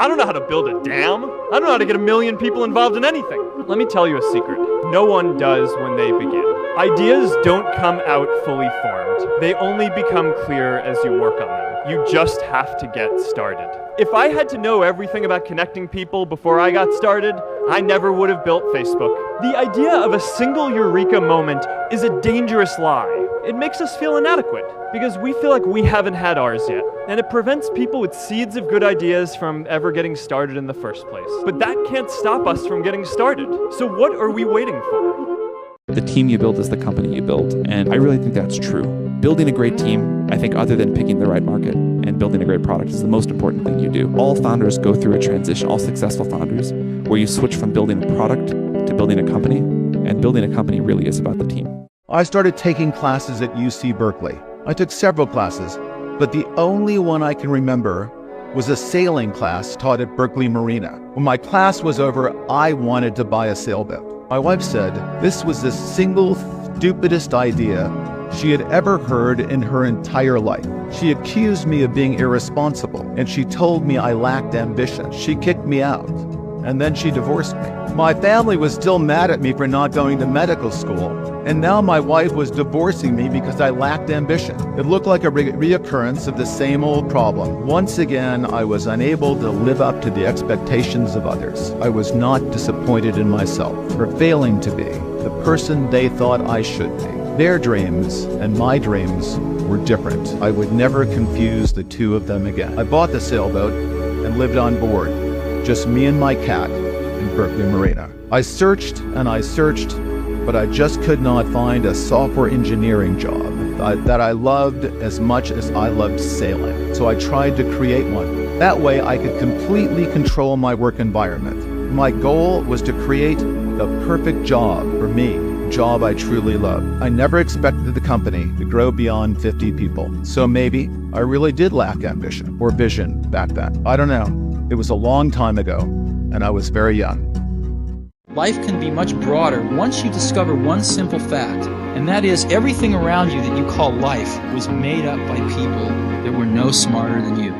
I don't know how to build a dam. I don't know how to get 1 million people involved in anything. Let me tell you a secret. No one does when they begin. Ideas don't come out fully formed. They only become clear as you work on them. You just have to get started. If I had to know everything about connecting people before I got started, I never would have built Facebook. The idea of a single eureka moment is a dangerous lie. It makes us feel inadequate because we feel like we haven't had ours yet, and it prevents people with seeds of good ideas from ever getting started in the first place. But that can't stop us from getting started. So what are we waiting for? The team you build is the company you build, and I really think that's true. Building a great team, I think other than picking the right market and building a great product, is the most important thing you do. All founders go through a transition, all successful founders, where you switch from building a product to building a company, and building a company really is about the team. I started taking classes at UC Berkeley. I took several classes, but the only one I can remember was a sailing class taught at Berkeley Marina. When my class was over, I wanted to buy a sailboat. My wife said this was the single stupidest idea she had ever heard in her entire life. She accused me of being irresponsible, and she told me I lacked ambition. She kicked me out, and then she divorced me. My family was still mad at me for not going to medical school, and now my wife was divorcing me because I lacked ambition. It looked like a reoccurrence of the same old problem. Once again, I was unable to live up to the expectations of others. I was not disappointed in myself for failing to be the person they thought I should be. Their dreams and my dreams were different. I would never confuse the two of them again. I bought the sailboat and lived on board, just me and my cat in Berkeley Marina. I searched and I searched, but I just could not find a software engineering job that I loved as much as I loved sailing. So I tried to create one. That way I could completely control my work environment. My goal was to create the perfect job for me, a job I truly loved. I never expected the company to grow beyond 50 people. So maybe I really did lack ambition or vision back then. I don't know. It was a long time ago, and I was very young. Life can be much broader once you discover one simple fact, and that is everything around you that you call life was made up by people that were no smarter than you.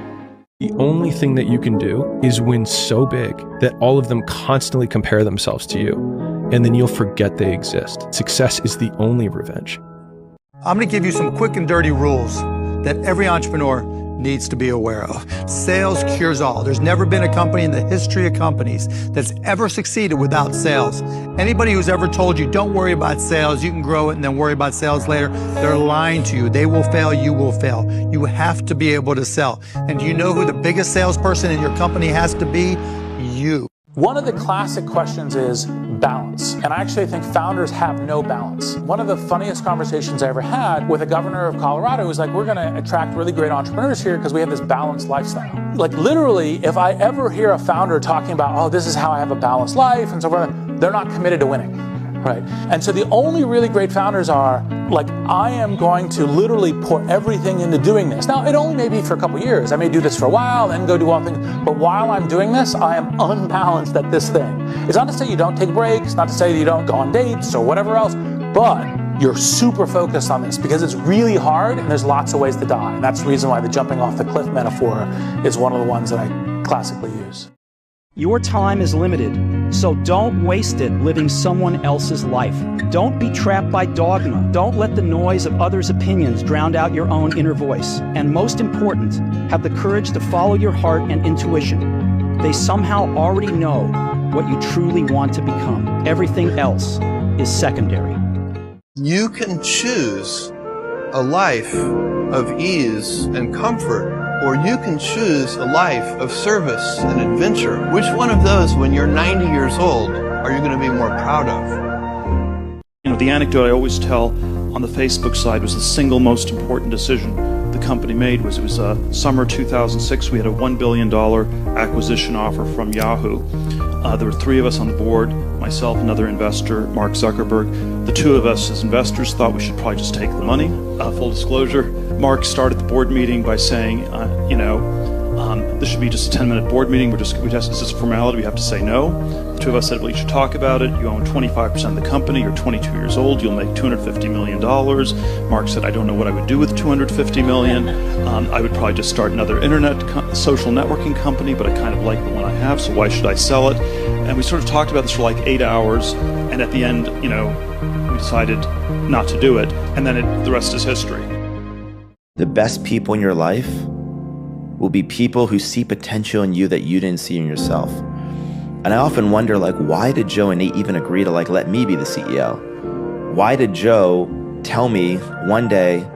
The only thing that you can do is win so big that all of them constantly compare themselves to you, and then you'll forget they exist. Success is the only revenge. I'm going to give you some quick and dirty rules that every entrepreneur needs to be aware of. Sales cures all. There's never been a company in the history of companies that's ever succeeded without sales. Anybody who's ever told you, don't worry about sales, you can grow it and then worry about sales later, they're lying to you. They will fail, you will fail. You have to be able to sell. And do you know who the biggest salesperson in your company has to be? You. One of the classic questions is balance. And I actually think founders have no balance. One of the funniest conversations I ever had with a governor of Colorado who was like, we're going to attract really great entrepreneurs here because we have this balanced lifestyle. Like literally, if I ever hear a founder talking about, oh, this is how I have a balanced life and so forth, they're not committed to winning. Right. And so the only really great founders are like, I am going to literally pour everything into doing this. Now, it only may be for a couple years. I may do this for a while, then go do all things. But while I'm doing this, I am unbalanced at this thing. It's not to say you don't take breaks, not to say that you don't go on dates or whatever else, but you're super focused on this because it's really hard and there's lots of ways to die. And that's the reason why the jumping off the cliff metaphor is one of the ones that I classically use. Your time is limited, so don't waste it living someone else's life. Don't be trapped by dogma. Don't let the noise of others' opinions drown out your own inner voice. And most important, have the courage to follow your heart and intuition. They somehow already know what you truly want to become. Everything else is secondary. You can choose a life of ease and comfort, or you can choose a life of service and adventure. Which one of those, when you're 90 years old, are you going to be more proud of? You know, the anecdote I always tell on the Facebook side was the single most important decision the company made was it was summer 2006. We had a $1 billion acquisition offer from Yahoo. There were 3 of us on the board, myself, another investor, Mark Zuckerberg. The 2 of us as investors thought we should probably just take the money. Full disclosure, Mark started the board meeting by saying, This should be just a 10-minute board meeting. It's just a formality. We have to say no. The two of us said, well, you should talk about it. You own 25% of the company. You're 22 years old. You'll make $250 million. Mark said, I don't know what I would do with $250 million. I would probably just start another social networking company, but I kind of like the one I have, so why should I sell it? And we sort of talked about this for like 8 hours, and at the end, we decided not to do it, and then the rest is history. The best people in your life will be people who see potential in you that you didn't see in yourself. And I often wonder, why did Joe and Nate even agree to let me be the CEO? Why did Joe tell me one day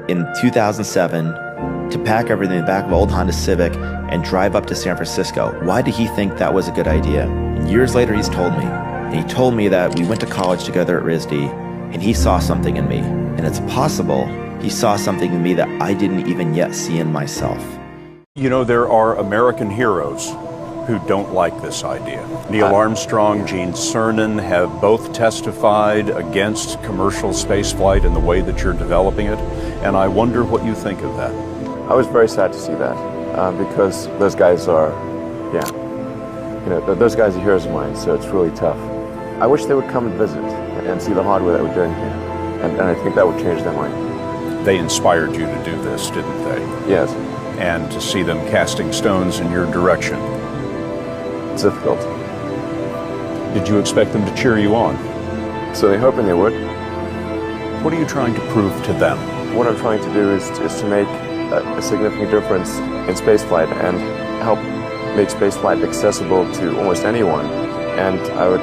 in 2007 to pack everything in the back of an old Honda Civic and drive up to San Francisco? Why did he think that was a good idea? And years later, he's told me. And he told me that we went to college together at RISD, and he saw something in me. And it's possible he saw something in me that I didn't even yet see in myself. There are American heroes who don't like this idea. Neil Armstrong, Gene Cernan have both testified against commercial spaceflight and the way that you're developing it, and I wonder what you think of that. I was very sad to see that, because those guys are, those guys are heroes of mine, so it's really tough. I wish they would come and visit and see the hardware that we're doing here, and I think that would change their mind. They inspired you to do this, didn't they? Yes. And to see them casting stones in your direction. It's difficult. Did you expect them to cheer you on? So they're hoping they would. What are you trying to prove to them? What I'm trying to do is to make a significant difference in spaceflight and help make spaceflight accessible to almost anyone. And I would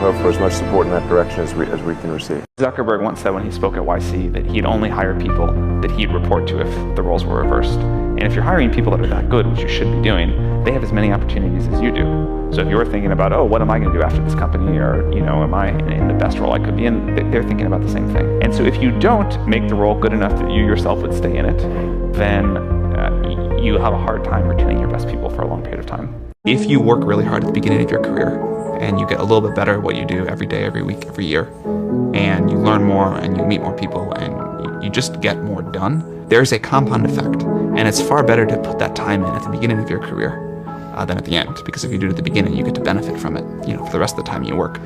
hope for as much support in that direction as we can receive. Zuckerberg once said when he spoke at YC that he'd only hire people that he'd report to if the roles were reversed. And if you're hiring people that are that good, which you should be doing, they have as many opportunities as you do. So if you're thinking about, what am I going to do after this company, or am I in the best role I could be in, they're thinking about the same thing. And so if you don't make the role good enough that you yourself would stay in it, then you have a hard time retaining your best people for a long period of time. If you work really hard at the beginning of your career, and you get a little bit better at what you do every day, every week, every year, and you learn more and you meet more people and you just get more done, there's a compound effect. And it's far better to put that time in at the beginning of your career than at the end, because if you do it at the beginning, you get to benefit from it, for the rest of the time you work.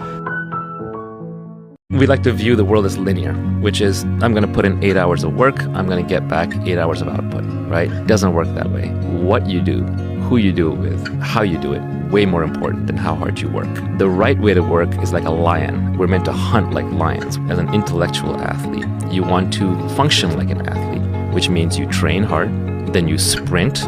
We like to view the world as linear, which is I'm going to put in 8 hours of work, I'm going to get back 8 hours of output, right? It doesn't work that way. What you do, who you do it with, how you do it, way more important than how hard you work. The right way to work is like a lion. We're meant to hunt like lions. As an intellectual athlete, you want to function like an athlete, which means you train hard, then you sprint,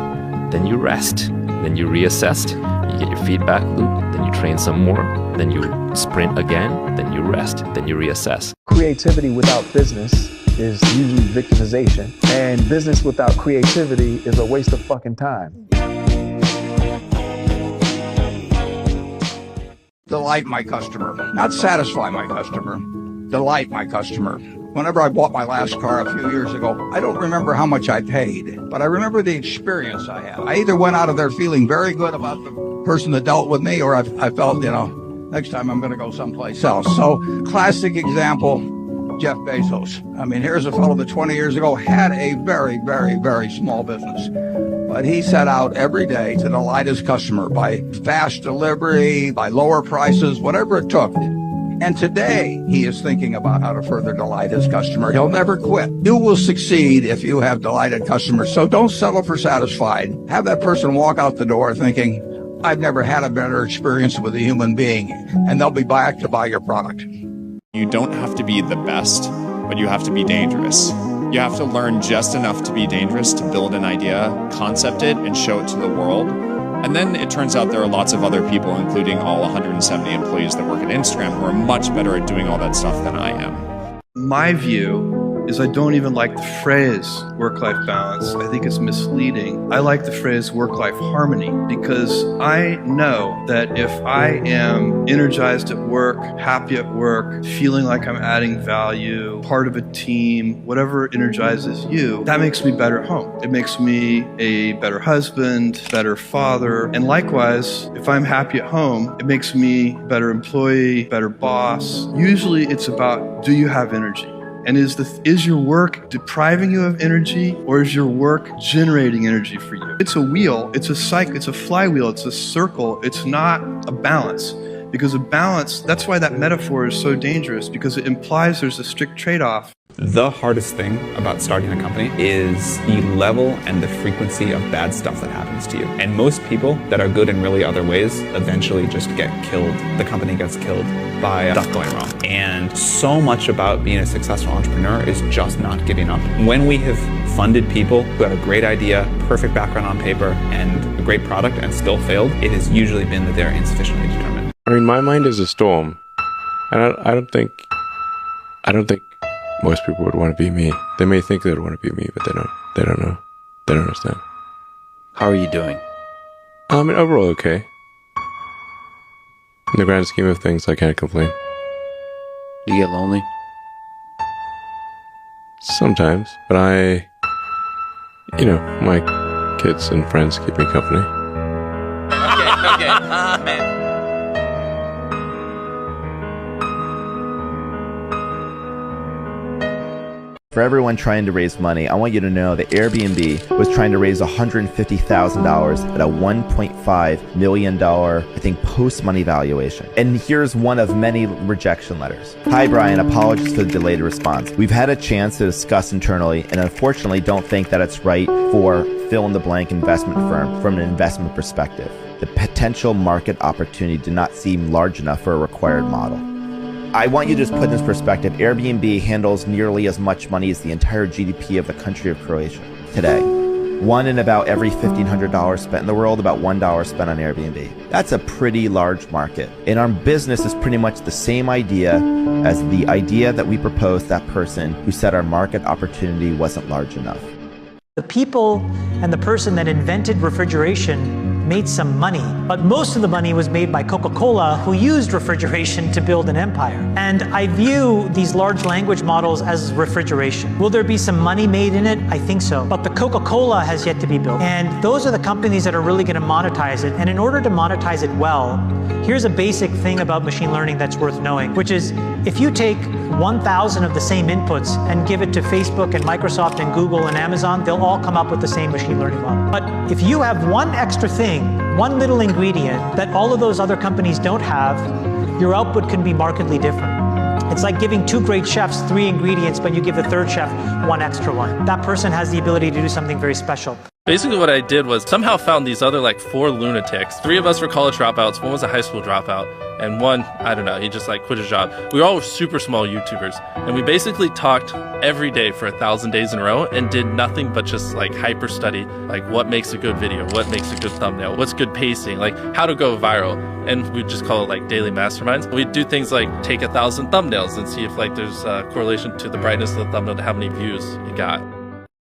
then you rest, then you reassess, you get your feedback loop, then you train some more, then you sprint again, then you rest, then you reassess. Creativity without business is usually victimization, and business without creativity is a waste of fucking time. Delight my customer, not satisfy my customer, delight my customer. Whenever I bought my last car a few years ago, I don't remember how much I paid, but I remember the experience I had. I either went out of there feeling very good about the person that dealt with me, or I felt, next time I'm going to go someplace else. So, classic example, Jeff Bezos. I mean, here's a fellow that 20 years ago had a very, very, very small business. But he set out every day to delight his customer by fast delivery, by lower prices, whatever it took. And today, he is thinking about how to further delight his customer. He'll never quit. You will succeed if you have delighted customers. So don't settle for satisfied. Have that person walk out the door thinking, I've never had a better experience with a human being, and they'll be back to buy your product. You don't have to be the best, but you have to be dangerous. You have to learn just enough to be dangerous to build an idea, concept it, and show it to the world. And then it turns out there are lots of other people, including all 170 employees that work at Instagram, who are much better at doing all that stuff than I am. My view is I don't even like the phrase work-life balance. I think it's misleading. I like the phrase work-life harmony, because I know that if I am energized at work, happy at work, feeling like I'm adding value, part of a team, whatever energizes you, that makes me better at home. It makes me a better husband, better father, and likewise, if I'm happy at home, it makes me a better employee, better boss. Usually it's about, do you have energy? And is your work depriving you of energy, or is your work generating energy for you? It's a wheel, it's a cycle, it's a flywheel, it's a circle, it's not a balance. Because a balance, that's why that metaphor is so dangerous, because it implies there's a strict trade-off. The hardest thing about starting a company is the level and the frequency of bad stuff that happens to you. And most people that are good in really other ways eventually just get killed. The company gets killed by stuff going wrong. And so much about being a successful entrepreneur is just not giving up. When we have funded people who have a great idea, perfect background on paper, and a great product and still failed, it has usually been that they're insufficiently determined. I mean, my mind is a storm, and I don't think most people would want to be me. They may think they would want to be me, but they don't know. They don't understand. How are you doing? I mean, overall okay. In the grand scheme of things, I can't complain. Do you get lonely? Sometimes, but my kids and friends keep me company. Okay. For everyone trying to raise money, I want you to know that Airbnb was trying to raise $150,000 at a $1.5 million, I think, post-money valuation. And here's one of many rejection letters. Hi, Brian. Apologies for the delayed response. We've had a chance to discuss internally and unfortunately don't think that it's right for fill-in-the-blank investment firm from an investment perspective. The potential market opportunity did not seem large enough for a required model. I want you to just put in this perspective. Airbnb handles nearly as much money as the entire GDP of the country of Croatia today. One in about every $1,500 spent in the world, about $1 spent on Airbnb. That's a pretty large market. And our business is pretty much the same idea as the idea that we proposed that person who said our market opportunity wasn't large enough. The people and the person that invented refrigeration made some money, but most of the money was made by Coca-Cola, who used refrigeration to build an empire. And I view these large language models as refrigeration. Will there be some money made in it? I think so. But the Coca-Cola has yet to be built. And those are the companies that are really going to monetize it. And in order to monetize it well, here's a basic thing about machine learning that's worth knowing, which is if you take 1,000 of the same inputs and give it to Facebook and Microsoft and Google and Amazon, they'll all come up with the same machine learning model. But if you have one extra thing, one little ingredient that all of those other companies don't have, your output can be markedly different. It's like giving two great chefs 3 ingredients, but you give the third chef 1 extra one. That person has the ability to do something very special. Basically what I did was somehow found these other 4 lunatics. 3 of us were college dropouts, 1 was a high school dropout, and 1, I don't know, he just quit his job. We were all super small YouTubers, and we basically talked every day for 1,000 days in a row and did nothing but just hyper study, what makes a good video, what makes a good thumbnail, what's good pacing, how to go viral. And we'd just call it daily masterminds. We'd do things like take 1,000 thumbnails and see if there's a correlation to the brightness of the thumbnail to how many views you got.